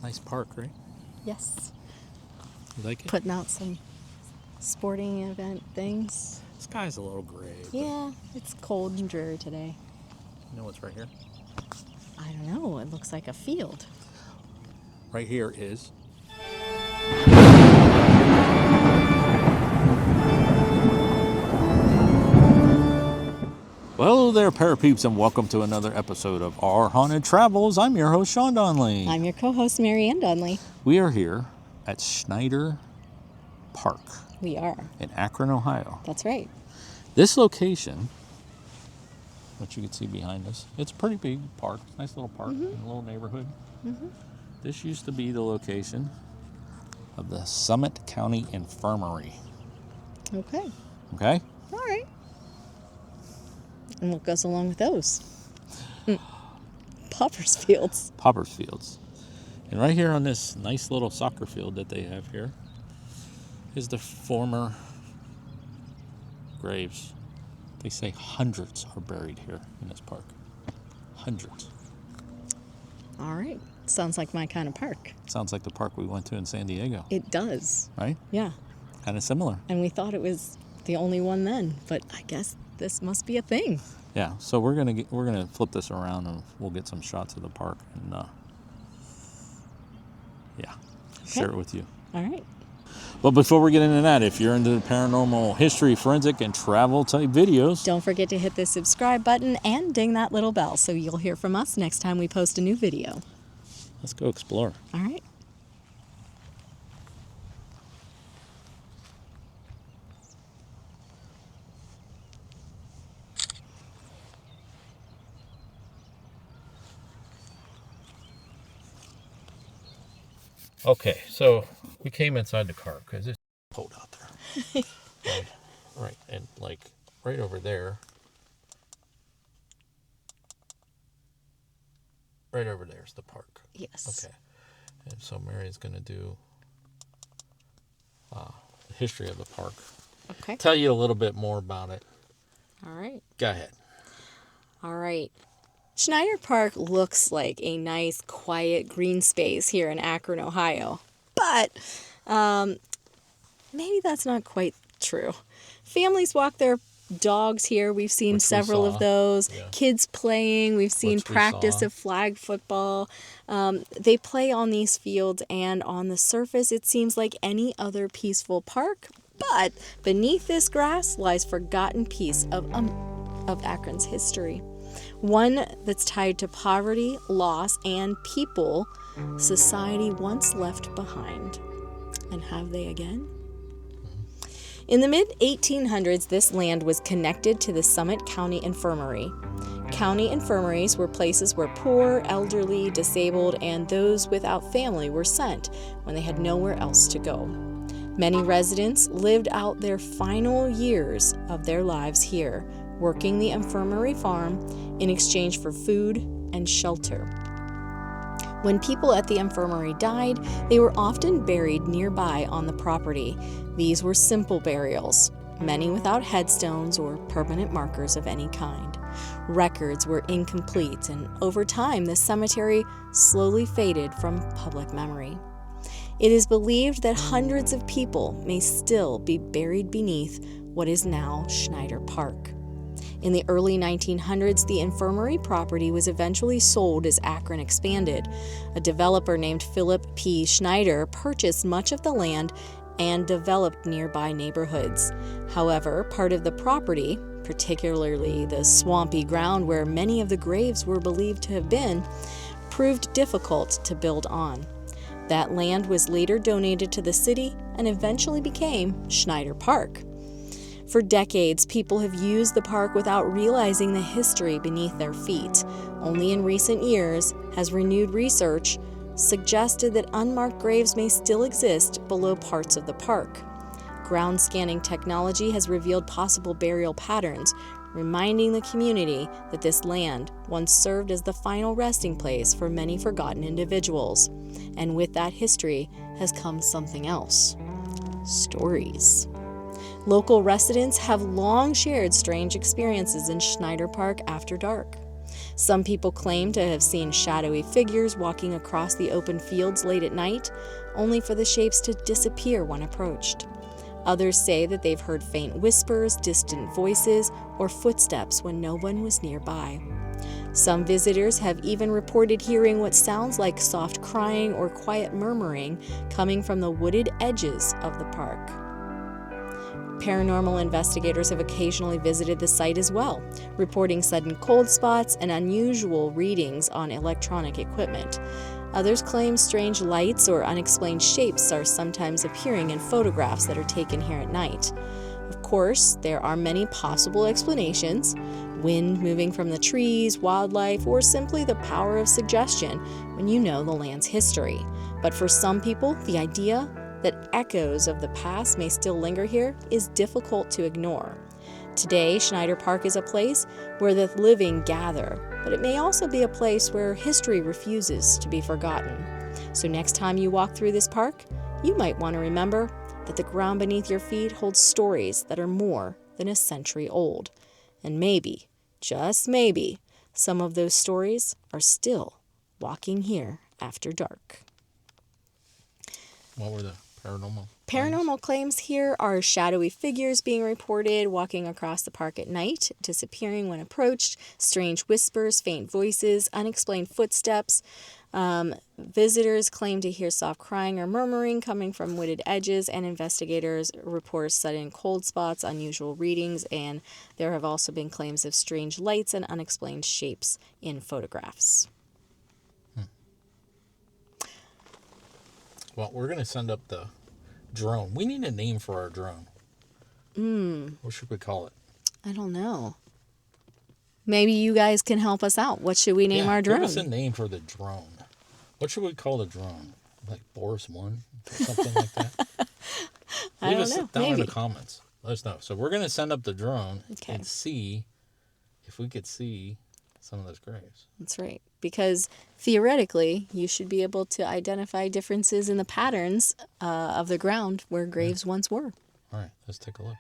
Nice park, right? Yes. You like it? Putting out some sporting event things. The sky's a little gray. Yeah, it's cold and dreary today. You know what's right here? I don't know. It looks like a field. Right here is... Well, hello there, parapeeps, and welcome to another episode of Our Haunted Travels. I'm your host, Sean Donnelly. I'm your co-host, Mary Ann Donnelly. We are here at Schneider Park. We are. In Akron, Ohio. That's right. This location, which you can see behind us, it's a pretty big park. Nice little park in a little neighborhood. Mm-hmm. This used to be the location of the Summit County Infirmary. Okay. Okay? All right. And what goes along with those? Paupers Fields. Paupers Fields. And right here on this nice little soccer field that they have here is the former graves. They say hundreds are buried here in this park. Hundreds. All right. Sounds like my kind of park. Sounds like the park we went to in San Diego. It does. Right? Yeah. Kind of similar. And we thought it was the only one then, but I guess this must be a thing. Yeah. So we're gonna flip this around and we'll get some shots of the park and share it with you. All right. But before we get into that, if you're into paranormal history, forensic, and travel type videos, don't forget to hit the subscribe button and ding that little bell so you'll hear from us next time we post a new video. Let's go explore. All right. Okay, so we came inside the car because it's cold out there. Right, and like right over there. Right over there is the park. Yes. Okay. And so Mary's going to do the history of the park. Okay. Tell you a little bit more about it. All right. Go ahead. All right. Schneider Park looks like a nice, quiet green space here in Akron, Ohio. But maybe that's not quite true. Families walk their dogs here. We've seen several of those. Yeah. Kids playing. We've seen practice of flag football. They play on these fields, and on the surface, it seems like any other peaceful park. But beneath this grass lies forgotten piece of Akron's history. One that's tied to poverty, loss, and people society once left behind. And have they again? In the mid-1800s, this land was connected to the Summit County Infirmary. County infirmaries were places where poor, elderly, disabled, and those without family were sent when they had nowhere else to go. Many residents lived out their final years of their lives here, working the infirmary farm in exchange for food and shelter. When people at the infirmary died, they were often buried nearby on the property. These were simple burials, many without headstones or permanent markers of any kind. Records were incomplete, and over time, the cemetery slowly faded from public memory. It is believed that hundreds of people may still be buried beneath what is now Schneider Park. In the early 1900s, the infirmary property was eventually sold as Akron expanded. A developer named Philip P. Schneider purchased much of the land and developed nearby neighborhoods. However, part of the property, particularly the swampy ground where many of the graves were believed to have been, proved difficult to build on. That land was later donated to the city and eventually became Schneider Park. For decades, people have used the park without realizing the history beneath their feet. Only in recent years has renewed research suggested that unmarked graves may still exist below parts of the park. Ground scanning technology has revealed possible burial patterns, reminding the community that this land once served as the final resting place for many forgotten individuals. And with that history has come something else: stories. Local residents have long shared strange experiences in Schneider Park after dark. Some people claim to have seen shadowy figures walking across the open fields late at night, only for the shapes to disappear when approached. Others say that they've heard faint whispers, distant voices, or footsteps when no one was nearby. Some visitors have even reported hearing what sounds like soft crying or quiet murmuring coming from the wooded edges of the park. Paranormal investigators have occasionally visited the site as well, reporting sudden cold spots and unusual readings on electronic equipment. Others claim strange lights or unexplained shapes are sometimes appearing in photographs that are taken here at night. Of course, there are many possible explanations: wind moving from the trees, wildlife, or simply the power of suggestion when you know the land's history. But for some people, the idea that echoes of the past may still linger here is difficult to ignore. Today, Schneider Park is a place where the living gather, but it may also be a place where history refuses to be forgotten. So next time you walk through this park, you might want to remember that the ground beneath your feet holds stories that are more than a century old. And maybe, just maybe, some of those stories are still walking here after dark. What were the paranormal Paranormal claims here are shadowy figures being reported walking across the park at night, disappearing when approached, strange whispers, faint voices, unexplained footsteps. Visitors claim to hear soft crying or murmuring coming from wooded edges, and investigators report sudden cold spots, unusual readings, and there have also been claims of strange lights and unexplained shapes in photographs. Well, we're going to send up the drone. We need a name for our drone. What should we call it? I don't know. Maybe you guys can help us out. What should we name our drone? Give us a name for the drone. What should we call the drone? Like Boris 1 or something like that? I don't know. Down Maybe. in the comments. Let us know. So we're going to send up the drone Okay. and see if we could see some of those graves. That's right. Because theoretically, you should be able to identify differences in the patterns of the ground where graves once were. All right, let's take a look.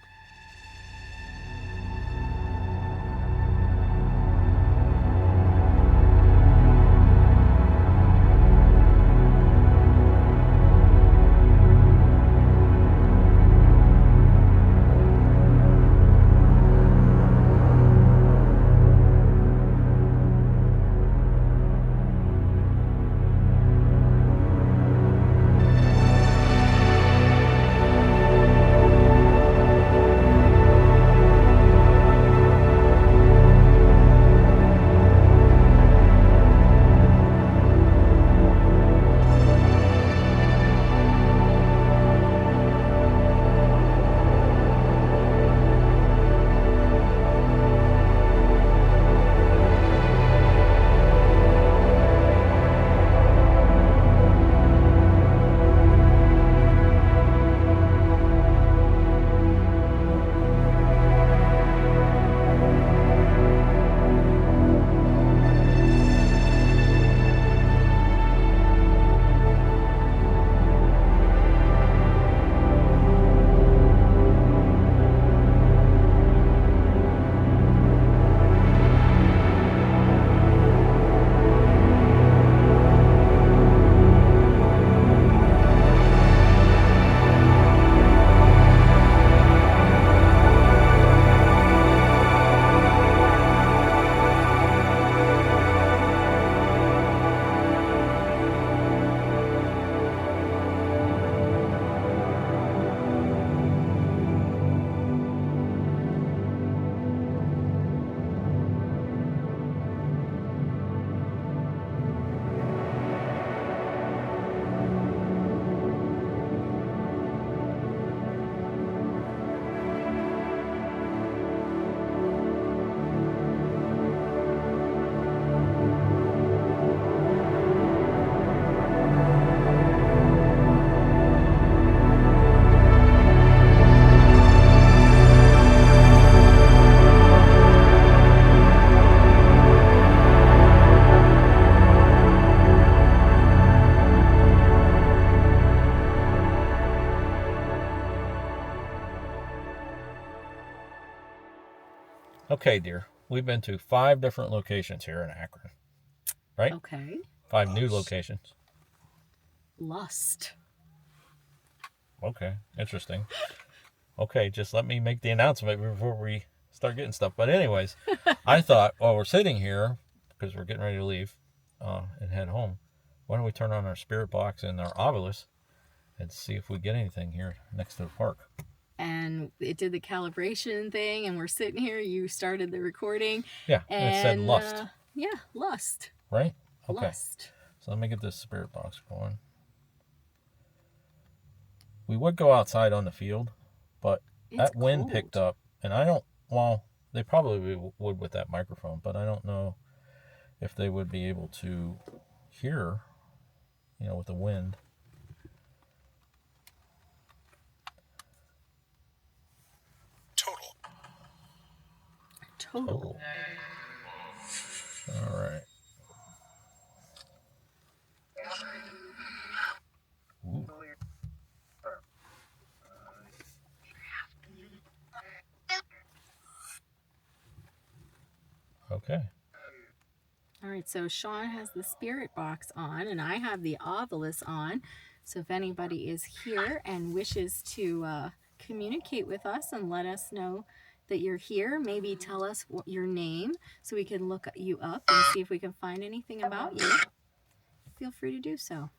Okay, dear. we've been to 5 different locations here in Akron, right? Okay. 5 new locations. Lust. Okay, interesting. Okay, just let me make the announcement before we start getting stuff. But anyways, I thought while we're sitting here, because we're getting ready to leave and head home, why don't we turn on our spirit box and our obelisk and see if we get anything here next to the park. And it did the calibration thing, and we're sitting here. You started the recording. Yeah, and it said lust. Yeah, lust. Right? Okay. Lust. So let me get this spirit box going. We would go outside on the field, but that wind picked up, and I don't, well, they probably would with that microphone, but I don't know if they would be able to hear, with the wind. Total. All right. Ooh. Okay. All right, so Sean has the spirit box on, and I have the obelisk on. So if anybody is here and wishes to communicate with us and let us know that you're here, maybe tell us your name so we can look you up and see if we can find anything about you, feel free to do so.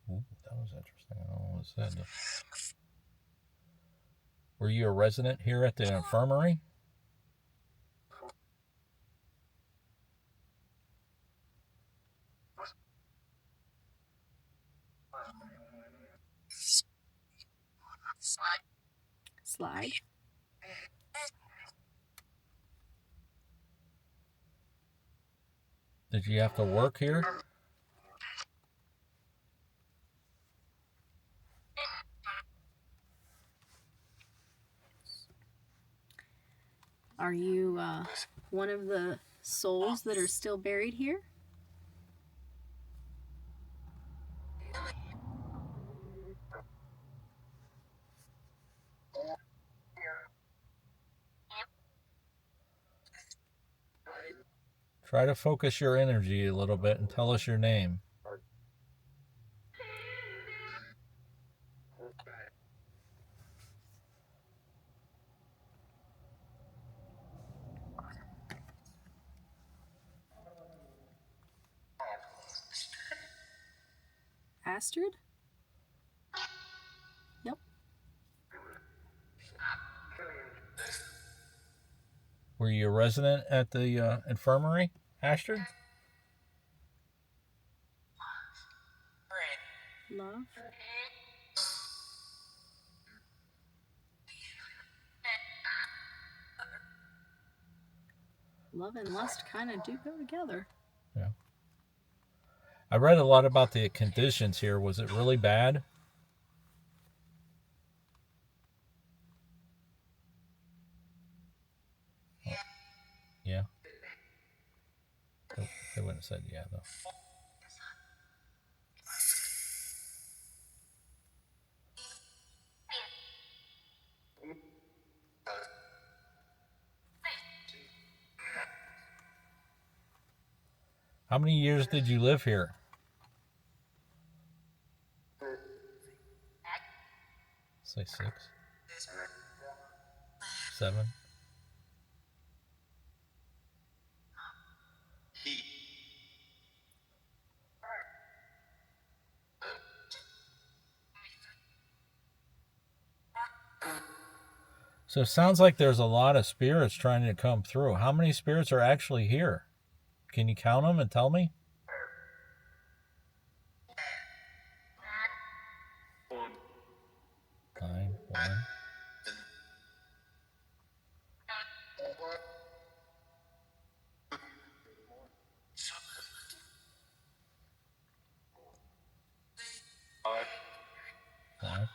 Ooh, that was interesting. I don't know what it said. Were you a resident here at the infirmary? Slide. Did you have to work here? Are you one of the souls that are still buried here? Try to focus your energy a little bit and tell us your name. Astrid? Yep. Were you a resident at the infirmary, Astrid? Love. Love and lust kind of do go together. Yeah. I read a lot about the conditions here. Was it really bad? Oh, yeah. They wouldn't have said yeah, though. How many years did you live here? Say 6. 7. So it sounds like there's a lot of spirits trying to come through. How many spirits are actually here? Can you count them and tell me? 9, 1. Five.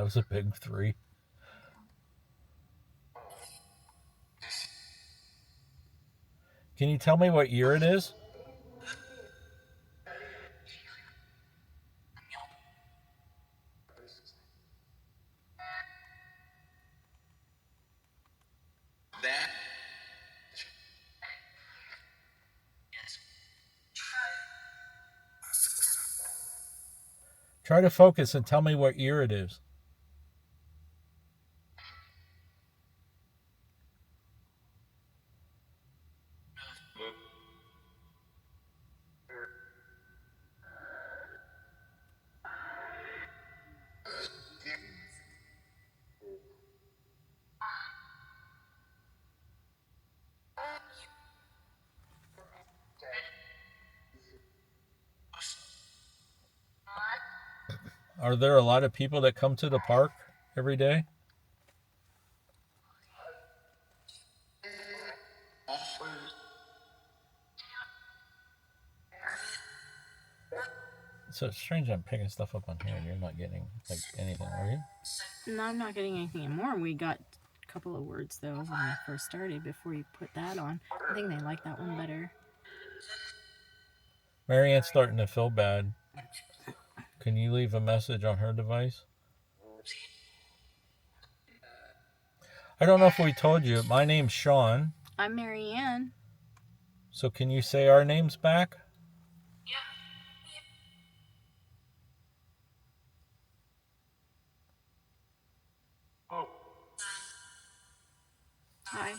That was a big 3. Can you tell me what year it is? Try to focus and tell me what year it is. Are there a lot of people that come to the park every day? So it's strange I'm picking stuff up on here and you're not getting like anything, are you? No, I'm not getting anything anymore. We got a couple of words though when we first started before you put that on. I think they like that one better. Marianne's starting to feel bad. Can you leave a message on her device? I don't know if we told you. My name's Sean. I'm Marianne. So can you say our names back? Hi.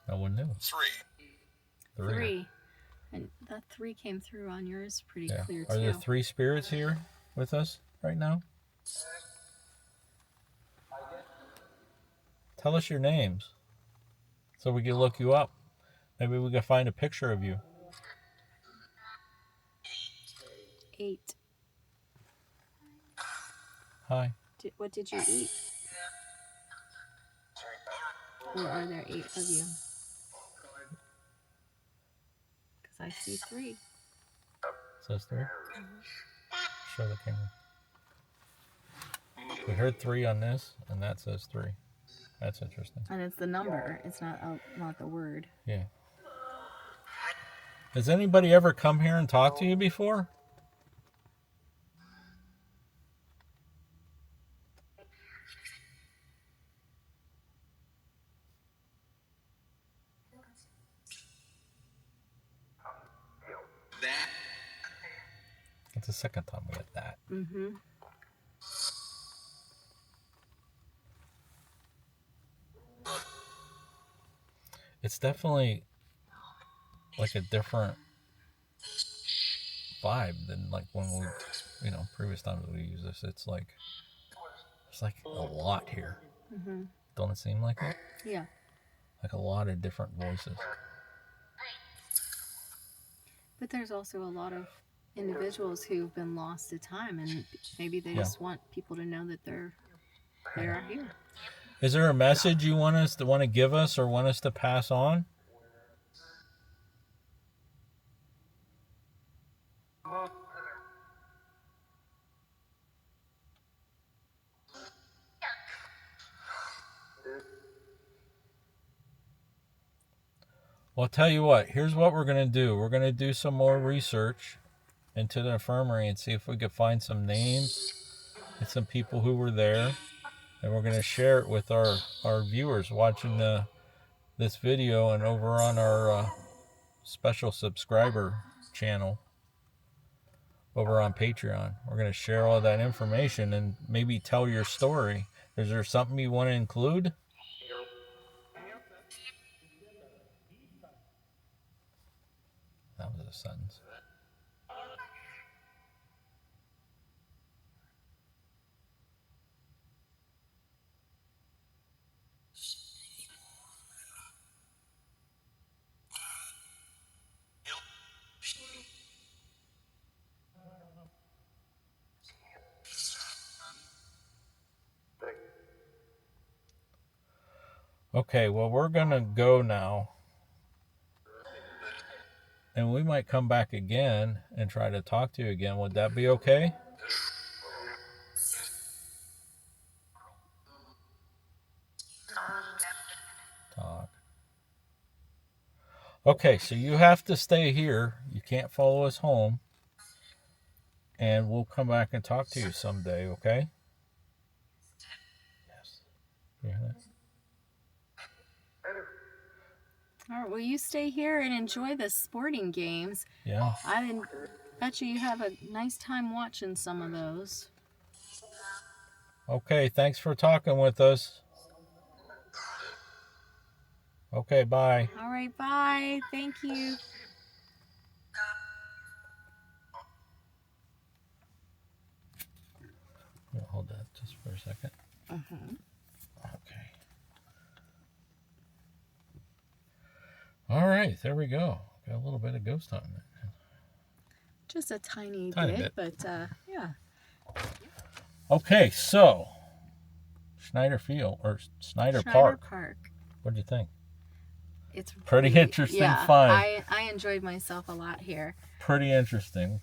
No one knew. 3. And that 3 came through on yours pretty clear too. Are there 3 spirits here with us right now? Tell us your names so we can look you up. Maybe we can find a picture of you. 8. Hi. What did you eat? Or are there 8 of you? Because I see 3. It says 3? Show the camera. We heard 3 on this, and that says 3. That's interesting. And it's the number. It's not the word. Yeah. Has anybody ever come here and talked to you before? It's the second time we had that. Mm-hmm. It's definitely like a different vibe than like when we, previous times we use this. It's like a lot here. Mm-hmm. Don't it seem like it? Yeah. Like a lot of different voices. But there's also a lot of individuals who've been lost to time, and maybe they just want people to know that they're here. Is there a message you want to give us or want us to pass on? Well, I'll tell you what, here's what we're going to do. We're going to do some more research into the infirmary and see if we can find some names and some people who were there. And we're going to share it with our viewers watching this video and over on our special subscriber channel over on Patreon. We're going to share all that information and maybe tell your story. Is there something you want to include? That was a sentence. Okay, well, we're going to go now. And we might come back again and try to talk to you again. Would that be okay? Talk. Okay, so you have to stay here. You can't follow us home. And we'll come back and talk to you someday, okay? Yes. Yeah. All right, well, you stay here and enjoy the sporting games. Yeah. I bet you have a nice time watching some of those. Okay, thanks for talking with us. Okay, bye. All right, bye. Thank you. Hold that just for a second. Okay. All right, there we go. Got a little bit of ghost hunting. Just a tiny bit. but yeah. Okay, so Schneider Park. What do you think? It's pretty interesting yeah, find. I enjoyed myself a lot here. Pretty interesting.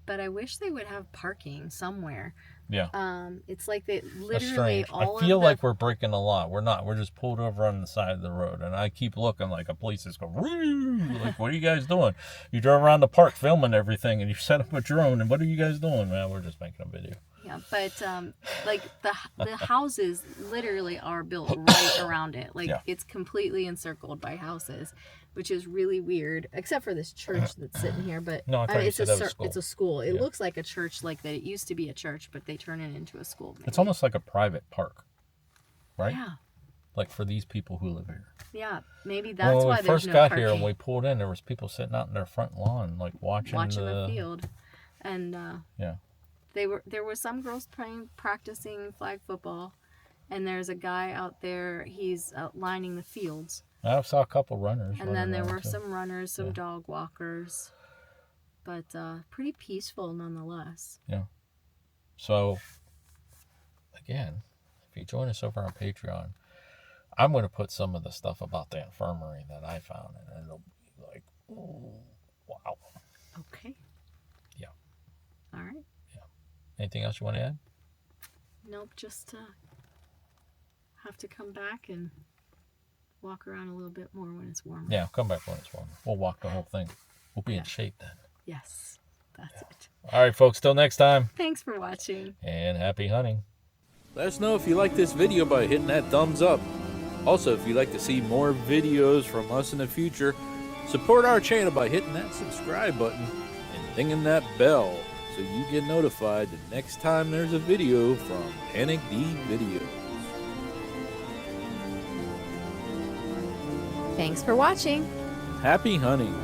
But I wish they would have parking somewhere. Yeah. It's like they literally all I feel like we're breaking the law. We're not. We're just pulled over on the side of the road, and I keep looking like a police is going. Like, what are you guys doing? You drove around the park filming everything, and you set up a drone. And what are you guys doing, man? We're just making a video. Yeah, but like the houses literally are built right around it. Like it's completely encircled by houses, which is really weird. Except for this church that's sitting here, but no, it's a school. It looks like a church, like that. It used to be a church, but they turn it into a school. Maybe. It's almost like a private park, right? Yeah. Like for these people who live here. Yeah, maybe that's why there's no parking. When we first got here and we pulled in, there was people sitting out in their front lawn, like watching the field, and yeah. There were some girls practicing flag football, and there's a guy out there. He's lining the fields. I saw a couple runners. And then there were some runners, some dog walkers, but pretty peaceful nonetheless. Yeah. So, again, if you join us over on Patreon, I'm going to put some of the stuff about the infirmary that I found, and it'll be like, oh, wow. Okay. Yeah. All right. Anything else you want to add? Nope, just have to come back and walk around a little bit more when it's warmer. Yeah, come back when it's warmer. We'll walk the whole thing. We'll be in shape then. Yes, that's it. All right, folks, till next time. Thanks for watching. And happy hunting. Let us know if you like this video by hitting that thumbs up. Also, if you'd like to see more videos from us in the future, support our channel by hitting that subscribe button and dinging that bell, so you get notified the next time there's a video from Panic D Videos. Thanks for watching. Happy hunting.